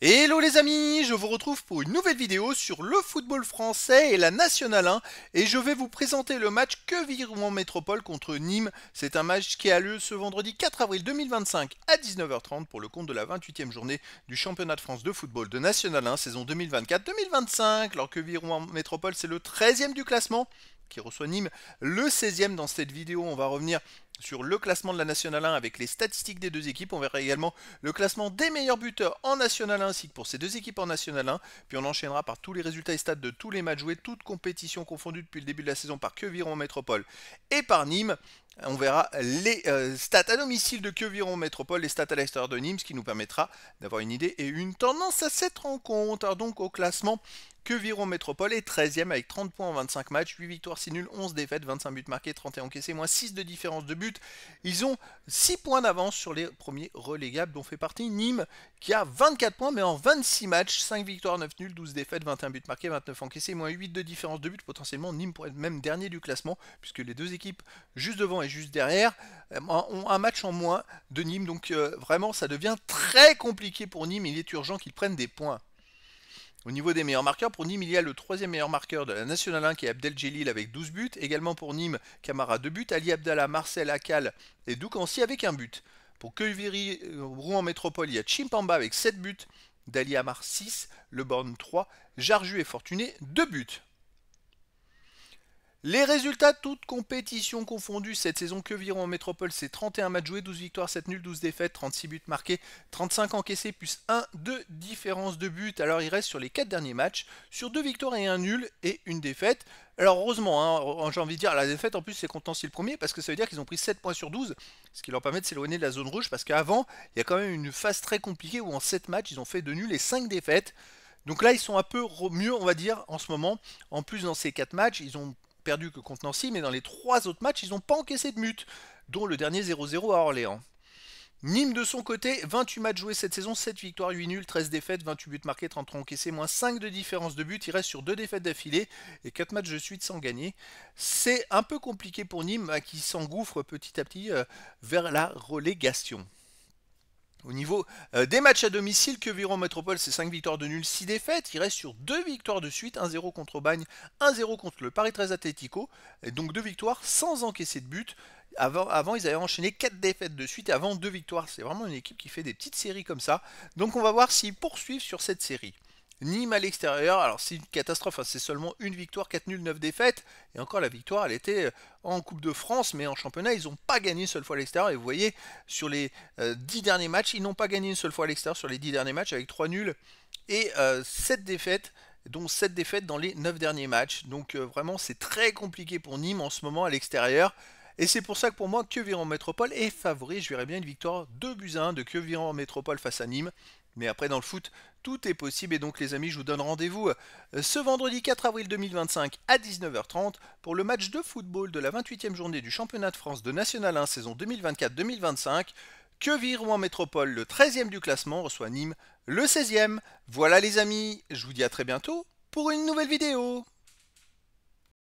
Hello les amis, je vous retrouve pour une nouvelle vidéo sur le football français et la Nationale 1 et je vais vous présenter le match Quevilly-Rouen Métropole contre Nîmes. C'est un match qui a lieu ce vendredi 4 avril 2025 à 19h30 pour le compte de la 28e journée du championnat de France de football de Nationale 1 saison 2024-2025. Alors Quevilly-Rouen Métropole c'est le 13e du classement qui reçoit Nîmes le 16e. Dans cette vidéo on va revenir sur le classement de la Nationale 1 avec les statistiques des deux équipes. On verra également le classement des meilleurs buteurs en Nationale 1 ainsi que pour ces deux équipes en Nationale 1. Puis on enchaînera par tous les résultats et stats de tous les matchs joués, toutes compétitions confondues depuis le début de la saison par Quevilly-Rouen Métropole et par Nîmes. On verra les stats à domicile de Quevilly-Rouen Métropole, les stats à l'extérieur de Nîmes, ce qui nous permettra d'avoir une idée et une tendance à cette rencontre. Alors donc au classement, Quevilly-Rouen Métropole est 13e avec 30 points en 25 matchs, 8 victoires, 6 nuls, 11 défaites, 25 buts marqués, 31 encaissés, moins 6 de différence de but. Ils ont 6 points d'avance sur les premiers relégables dont fait partie Nîmes qui a 24 points mais en 26 matchs, 5 victoires, 9 nuls, 12 défaites, 21 buts marqués, 29 encaissés, moins 8 de différence de but. Potentiellement Nîmes pourrait être même dernier du classement puisque les deux équipes juste devant et juste derrière ont un match en moins de Nîmes. Donc vraiment ça devient très compliqué pour Nîmes, il est urgent qu'ils prennent des points. Au niveau des meilleurs marqueurs, pour Nîmes, il y a le troisième meilleur marqueur de la Nationale 1 qui est Abdeljelil avec 12 buts. Également pour Nîmes, Camara 2 buts, Ali Abdallah, Marcel Akal et Doukansi avec 1 but. Pour Quevilly-Rouen Métropole, il y a Chimpamba avec 7 buts, Dali Amar 6, Le Born 3, Jarju et Fortuné 2 buts. Les résultats, toutes compétitions confondues, cette saison Quevilly-Rouen Métropole, c'est 31 matchs joués, 12 victoires, 7 nuls, 12 défaites, 36 buts marqués, 35 encaissés, plus 1 de différence de but. Alors il reste sur les 4 derniers matchs, sur 2 victoires et 1 nul et une défaite. Alors heureusement, j'ai envie de dire, la défaite en plus c'est contentieux le premier, parce que ça veut dire qu'ils ont pris 7 points sur 12, ce qui leur permet de s'éloigner de la zone rouge, parce qu'avant, il y a quand même une phase très compliquée où en 7 matchs, ils ont fait 2 nuls et 5 défaites. Donc là, ils sont un peu mieux, on va dire, en ce moment. En plus, dans ces 4 matchs, ils ont perdu que contre Nancy, mais dans les 3 autres matchs, ils n'ont pas encaissé de but, dont le dernier 0-0 à Orléans. Nîmes de son côté, 28 matchs joués cette saison, 7 victoires, 8 nuls, 13 défaites, 28 buts marqués, 33 encaissés, moins 5 de différence de but. Il reste sur 2 défaites d'affilée et 4 matchs de suite sans gagner. C'est un peu compliqué pour Nîmes qui s'engouffre petit à petit vers la relégation. Au niveau des matchs à domicile, Quevilly-Rouen Métropole, c'est 5 victoires de nul, 6 défaites. Il reste sur 2 victoires de suite, 1-0 contre Aubagne, 1-0 contre le Paris 13 Atlético. Et donc 2 victoires sans encaisser de but. Avant, ils avaient enchaîné 4 défaites de suite et avant 2 victoires. C'est vraiment une équipe qui fait des petites séries comme ça. Donc on va voir s'ils poursuivent sur cette série. Nîmes à l'extérieur, alors c'est une catastrophe, hein, c'est seulement une victoire, 4 nuls, 9 défaites. Et encore la victoire, elle était en Coupe de France, mais en championnat, ils n'ont pas gagné une seule fois à l'extérieur. Et vous voyez, sur les 10 derniers matchs, ils n'ont pas gagné une seule fois à l'extérieur sur les 10 derniers matchs avec 3 nuls et 7 défaites, dont 7 défaites dans les 9 derniers matchs. Donc vraiment, c'est très compliqué pour Nîmes en ce moment à l'extérieur. Et c'est pour ça que pour moi, Quevilly-Rouen Métropole est favori. Je verrais bien une victoire 2-1 de Quevilly-Rouen Métropole face à Nîmes. Mais après, dans le foot, tout est possible. Et donc, les amis, je vous donne rendez-vous ce vendredi 4 avril 2025 à 19h30 pour le match de football de la 28e journée du championnat de France de National 1 saison 2024-2025. Quevilly-Rouen Métropole, le 13e du classement, reçoit Nîmes, le 16e. Voilà les amis, je vous dis à très bientôt pour une nouvelle vidéo.